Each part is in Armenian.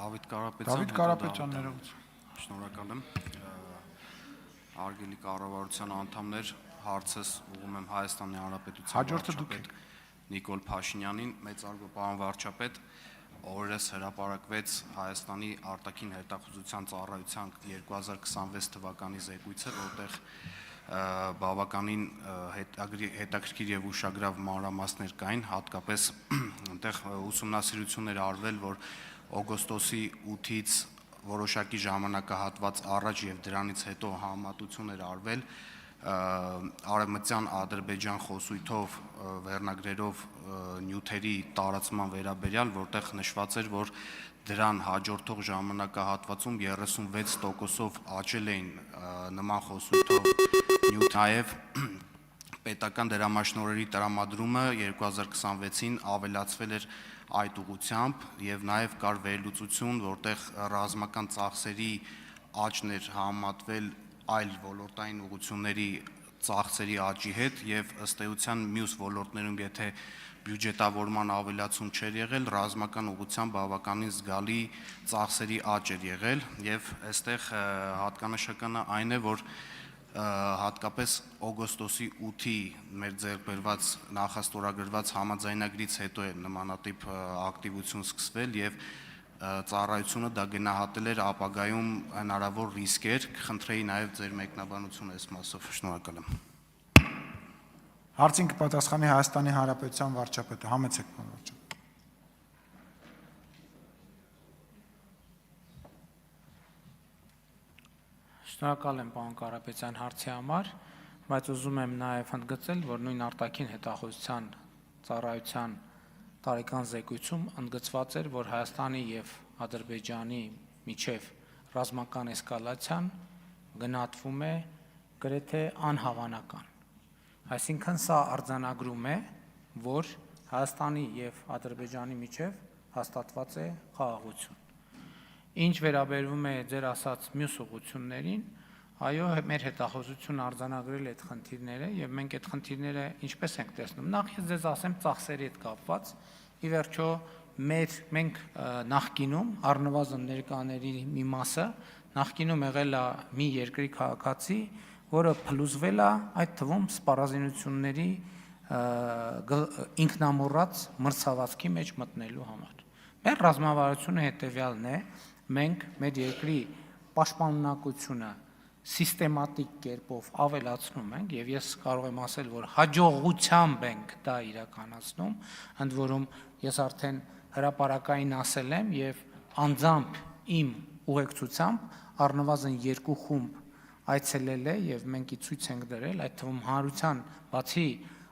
Դավիթ Կարապետյան, ներողություն։ Շնորհակալ եմ։ Արգելի կառավարության անդամներ, հարցս ուղղում եմ Հայաստանի Հանրապետության վարչապետ Նիկոլ Փաշինյանին, մեծարգո պարոն վարչապետ, օրերս հրապարակվեց Հայաստանի արտաքին հետախուզության ծառայության 2026 թվականի զեկույցը, որտեղ բավականին հետաքրքիր եւ ուշագրավ մանրամասներ կային, հատկապես այնտեղ ուսումնասիրություններ արվել, որ օգոստոսի 8-ից որոշակի ժամանակահատված առաջ եւ դրանից հետո համեմատություններ արվել արևմտյան Ադրբեջան խոսույթով վերնագրերով նյութերի տարածման վերաբերյալ, որտեղ նշված էր, որ դրան հաջորդող ժամանակահատվածում 36%-ով աճել էին նման խոսույթով նյութ, նաև պետական դրամաշնորհերի տրամադրումը 2026-ին ավելացվել էր այդ ուղղությամբ եւ նաև կար վերլուծություն, որտեղ ռազմական ծախսերի աճն էր համեմատվել այլ ոլորտային ուղղությունների ծախսերի աճի հետ եւ ըստ էության մյուս ոլորտներում եթե բյուջետավորման ավելացում չէր եղել, ռազմական ուղղությամբ բավականին զգալի ծախսերի աճ էր եղել եւ այստեղ հատկանշականը այն է, որ հատկապես օգոստոսի 8-ի մեր ձեռքբերված նախաստորագրված համաձայնագրից հետո է նմանատիպ ակտիվություն սկսվել եւ ծառայությունը դա գնահատել էր ապագայում հնարավոր ռիսկեր, կխնդրեի նաև ձեր մեկնաբանությունը այս մասով, շնորհակալ եմ։ Հարցին կպատասխանի Հայաստանի Հանրապետության վարչապետը, համեցեք պարոն վարչապետ։ Շնորհակալ եմ պարոն Կարապետյան հարցի համար, բայց ուզում եմ նաև ընդգծել, որ նույն արտաքին հետախուզության ծառայության տարեկան զեկույցում ընդգծված էր, որ Հայաստանի եւ Ադրբեջանի միջև ռազմական էսկալացիան գնահատվում է գրեթե անհավանական։ Այսինքն սա արձանագրում է, որ Հայաստանի եւ Ադրբեջանի միջև հաստատված է խաղաղություն։ Ինչ վերաբերում է ձեր ասած մյուս ուղղություններին, այո, մեր հետախուզությունը արձանագրել է այդ խնդիրները եւ մենք այդ խնդիրները ինչպես ենք տեսնում։ Նախ ես ձեզ ասեմ ծախսերի հետ կապված, ի վերջո մենք նախկինում առնվազն ներկաների մի մասը նախկինում եղել է մի երկրի քաղաքացի, որը փլուզվել է այդ թվում սպառազինությունների ինքնամոռաց մրցավազքի մեջ մտնելու համար։ Մեր ռազմավարությունը հետեւյալն է, մենք մեր երկրի պաշտպանունակությունը սիստեմատիկ կերպով ավելացնում ենք եւ ես կարող եմ ասել, որ հաջողությամբ ենք դա իրականացնում, ընդ որում ես արդեն հրապարակային ասել եմ եւ անձամբ իմ ուղեկցությամբ առնվազն 2 խումբ այցելել է եւ մենք ի ցույց ենք դրել, այդ թվում հանրության բացի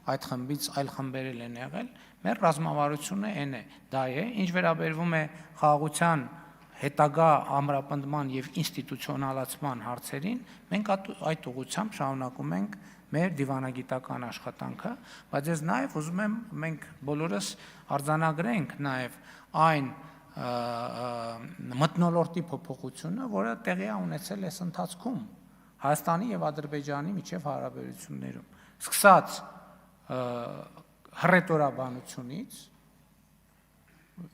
այդ խմբից այլ խմբեր են եղել, մեր ռազմավարությունը այն է, դա է, ինչ վերաբերվում է խաղաղության հետագա ամրապնդման եւ ինստիտուցիոնալացման հարցերին, մենք այդ ուղղությամբ շարունակում ենք մեր դիվանագիտական աշխատանքը, բայց ես նաեւ ուզում եմ մենք բոլորս արձանագրենք նաեւ այն մթնոլորտի փոփոխությունը, որը տեղի է ունեցել այս ընթացքում Հայաստանի եւ Ադրբեջանի միջև հարաբերություններում, սկսած հռետորաբանությունից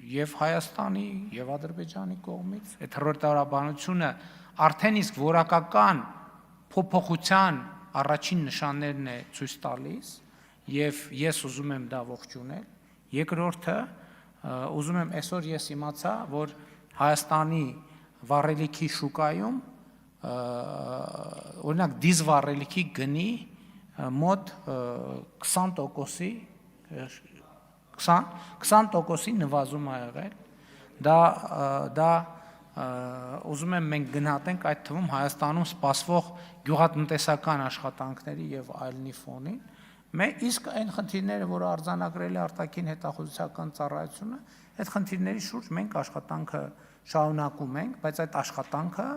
եւ Հայաստանի եւ Ադրբեջանի կողմից այդ հռետորաբանությունը արդեն իսկ որակական փոփոխության առաջին նշաններն է ցույց տալիս եւ ես ուզում եմ դա ողջունել։ Երկրորդը ուզում եմ այսօր ես իմացա, որ Հայաստանի վառելիքի շուկայում օրինակ դիզվառելիքի գնի մոտ 20%-ի 20%-ի նվազում ա եղել, դա ուզում եմ մենք գնահատենք այդ թվում Հայաստանում սպասվող գյուղատնտեսական աշխատանքների եւ այլնի ֆոնին, իսկ այն խնդիրները, որը արձանագրել է արտաքին հետախուզության ծառայությունը, այդ խնդիրների շուրջ մենք աշխատանքը շարունակում ենք, բայց այդ աշխատանքը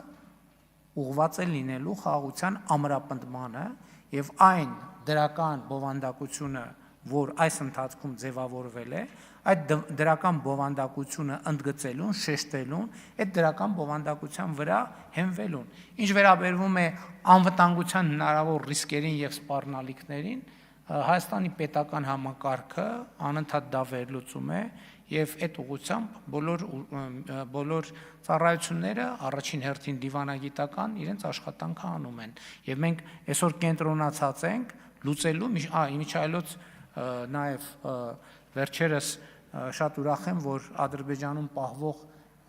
ուղղված է լինելու խաղաղության ամրապնդմանը եւ այն դրական բովանդակությունը, որ այս ընթացքում ձևավորվել է, այդ դրական բովանդակությունը ընդգծելուն, շեշտելուն, այդ դրական բովանդակության վրա հենվելուն։ Ինչ վերաբերվում է անվտանգության հնարավոր ռիսկերին եւ սպառնալիքներին, Հայաստանի պետական համակարգը անընդհատ դա վերլուծում է եւ այդ ուղղությամբ բոլոր ծառայությունները առաջին հերթին դիվանագիտական իրենց աշխատանքը անում են եւ մենք այսօր կենտրոնացած ենք լուծելու միջայլոց նաեւ վերջերս շատ ուրախ եմ որ Ադրբեջանում պահվող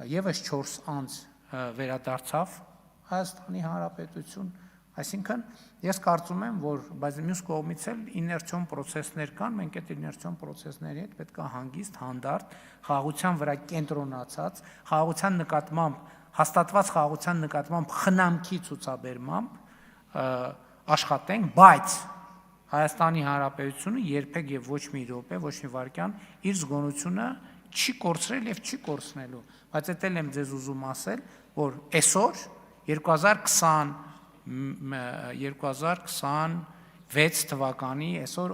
եւս 4 անձ վերադարձավ Հայաստանի Հանրապետություն. Այսինքն ես կարծում եմ, որ բայց մյուս կողմից էլ իներցիոն process-ներ կան, մենք այդ իներցիոն process-ների հետ պետք է հանգիստ, հանդարտ, խաղաղության վրա կենտրոնացած, խաղաղության նկատմամբ հաստատված խաղաղության նկատմամբ խնամքի ցուցաբերմամբ աշխատենք, բայց Հայաստանի Հանրապետությունը երբեք եւ ոչ մի րոպե, ոչ մի վայրկյան իր զգոնությունը չի կորցրել եւ չի կորցնելու, բայց դա էլ եմ ձեզ ուզում ասել, որ այսօր 2026 թվականի այսօր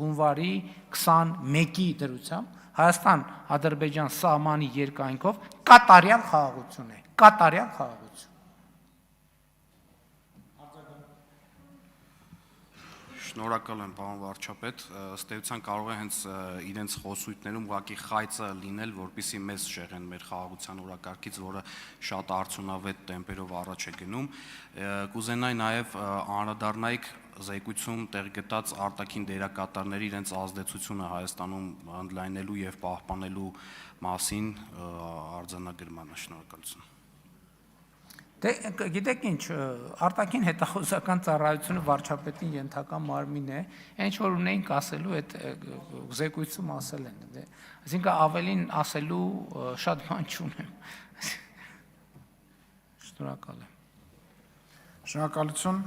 հունվարի 21-ի դրությամբ Հայաստան-Ադրբեջան սահմանի երկայնքով կատարյալ խաղաղություն է, կատարյալ խաղաղություն։ Շնորհակալ եմ, պարոն վարչապետ, ըստ էության կարող է հենց իրենց խոսույթներում ուղղակի խայծը լինել, որպեսզի մեզ շեղեն մեր խաղաղության օրակարգից, որը շատ արդյունավետ տեմպերով առաջ է գնում։ Կուզենայի նաև անդրադառնայիք զեկույցում տեղ գտած արտաքին դերակատարների իրենց ազդեցությունը Հայաստանում ընդլայնելու եւ պահպանելու մասին արձանագրմանը։ Շնորհակալություն։ Դե գիտեք ինչ, արտաքին հետախուզական ծառայությունը վարչապետին ենթական մարմին է, ինչ որ ունեինք ասելու այդ զեկույցում ասել են, դե այսինքն ավելին ասելու շատ բան չունեմ։ Շնորհակալ եմ։ Շնորհակալություն։